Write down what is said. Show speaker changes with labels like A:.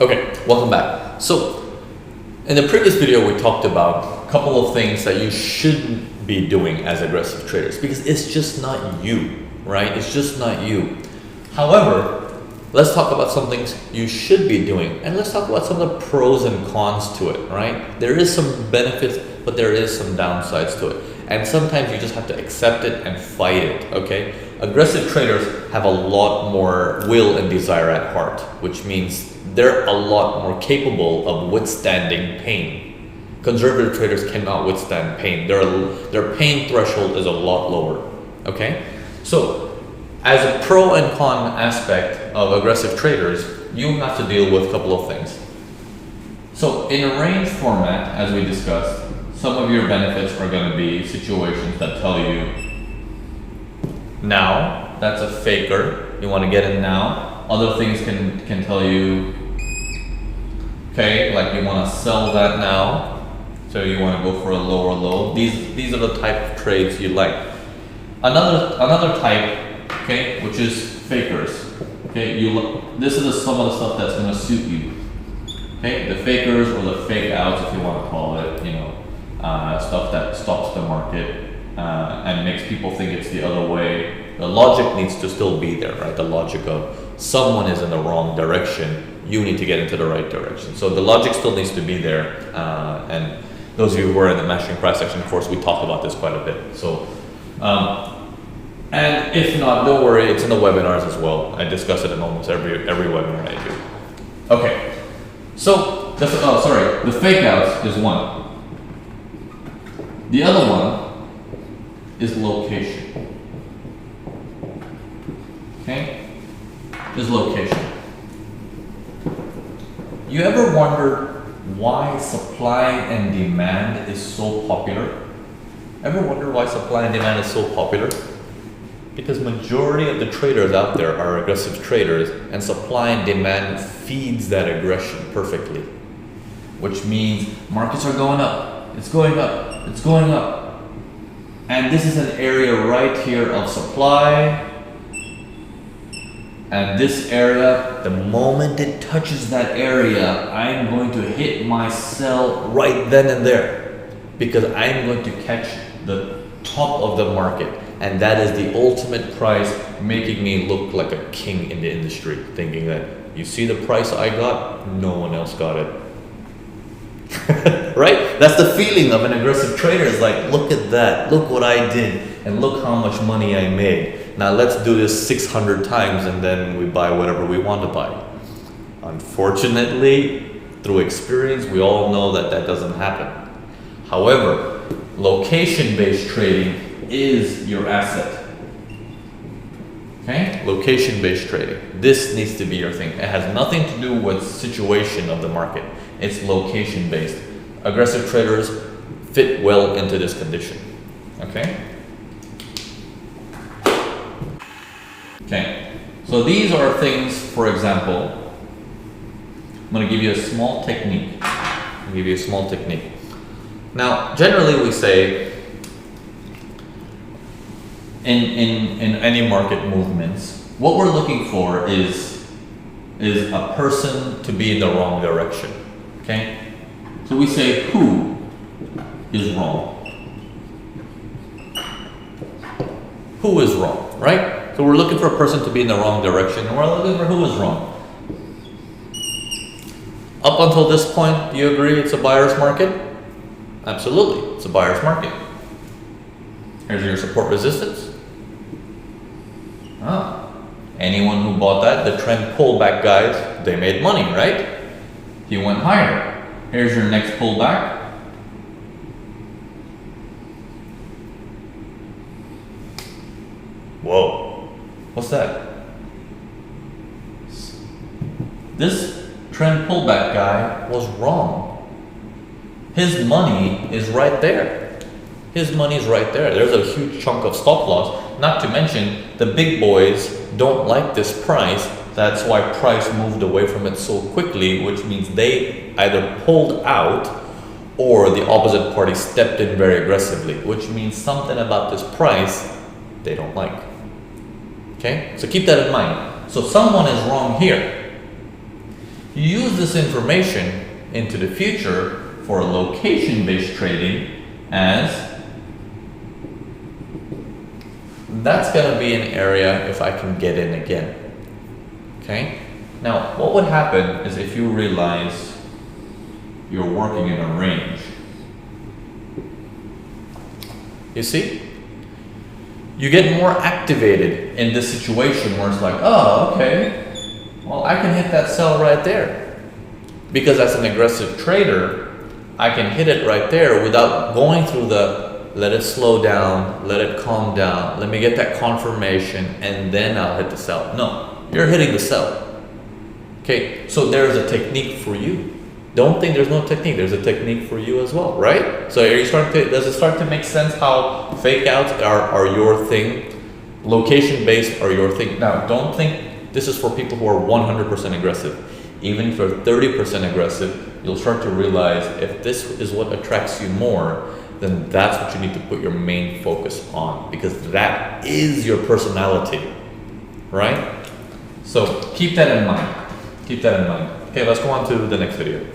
A: Okay, welcome back. So, in the previous video, we talked about a couple of things that you shouldn't be doing as aggressive traders because it's just not you, right? It's just not you. However, let's talk about some things you should be doing, and let's talk about some of the pros and cons to it, right? There is some benefits, but there is some downsides to it. And sometimes you just have to accept it and fight it, okay? Aggressive traders have a lot more will and desire at heart, which means they're a lot more capable of withstanding pain. Conservative traders cannot withstand pain. Their pain threshold is a lot lower, okay? So, as a pro and con aspect of aggressive traders, you have to deal with a couple of things. So, in a range format, as we discussed, some of your benefits are going to be situations that tell you, now, that's a faker, you want to get in now. Other things can tell you, okay, like you want to sell that now, so you want to go for a lower low. These are the type of trades you like. Another type, okay, which is fakers. Okay, this is some of the stuff that's going to suit you. Okay, the fakers or the fake outs, if you want to call it, stuff that stops the market and makes people think it's the other way. The logic needs to still be there, right? The logic of someone is in the wrong direction, you need to get into the right direction. So the logic still needs to be there. And those of you who were in the Mastering Price Action course, we talked about this quite a bit. So, and if not, don't worry, it's in the webinars as well. I discuss it in almost every webinar I do. Okay, so the fake outs is one. The other one is location. Okay? Is location. You ever wondered why supply and demand is so popular? Ever wondered why supply and demand is so popular? Because majority of the traders out there are aggressive traders, and supply and demand feeds that aggression perfectly. Which means markets are going up, it's going up, it's going up. And this is an area right here of supply. And this area, the moment it touches that area, I'm going to hit my sell right then and there. Because I'm going to catch the top of the market. And that is the ultimate price, making me look like a king in the industry. Thinking that, you see the price I got? No one else got it. Right? That's the feeling of an aggressive trader. Is like, look at that, look what I did, and look how much money I made. Now let's do this 600 times and then we buy whatever we want to buy. Unfortunately, through experience, we all know that that doesn't happen. However, location-based trading is your asset. Okay? Location-based trading. This needs to be your thing. It has nothing to do with situation of the market. It's location-based. Aggressive traders fit well into this condition. Okay? Okay. So these are things, for example, I'm going to give you a small technique. Now, generally we say in any market movements, what we're looking for is a person to be in the wrong direction. Okay? So we say who is wrong. Who is wrong, right? So we're looking for a person to be in the wrong direction, and we're looking for who is wrong. Up until this point, do you agree it's a buyer's market? Absolutely, it's a buyer's market. Here's your support resistance. Anyone who bought that, the trend pullback guys, they made money, right? He went higher. Here's your next pullback. Whoa, what's that? This trend pullback guy was wrong. His money is right there. His money is right there. There's a huge chunk of stop loss. Not to mention, the big boys don't like this price. That's why price moved away from it so quickly, which means they either pulled out or the opposite party stepped in very aggressively, which means something about this price they don't like. Okay, so keep that in mind. So someone is wrong here. use this information into the future for location-based trading, as that's going to be an area if I can get in again. Okay? Now, what would happen is if you realize you're working in a range. You see? You get more activated in this situation where it's like, oh, okay, well, I can hit that sell right there. Because as an aggressive trader, I can hit it right there without going through the let it slow down, let it calm down, let me get that confirmation, and then I'll hit the sell. No, you're hitting the sell. Okay, so there's a technique for you. Don't think there's no technique. There's a technique for you as well, right? So are you starting to, does it start to make sense how fake outs are your thing? Location based are your thing. Now, don't think this is for people who are 100% aggressive. Even if you're 30% aggressive, you'll start to realize if this is what attracts you more, then that's what you need to put your main focus on, because that is your personality, right? So keep that in mind. Keep that in mind. Okay, let's go on to the next video.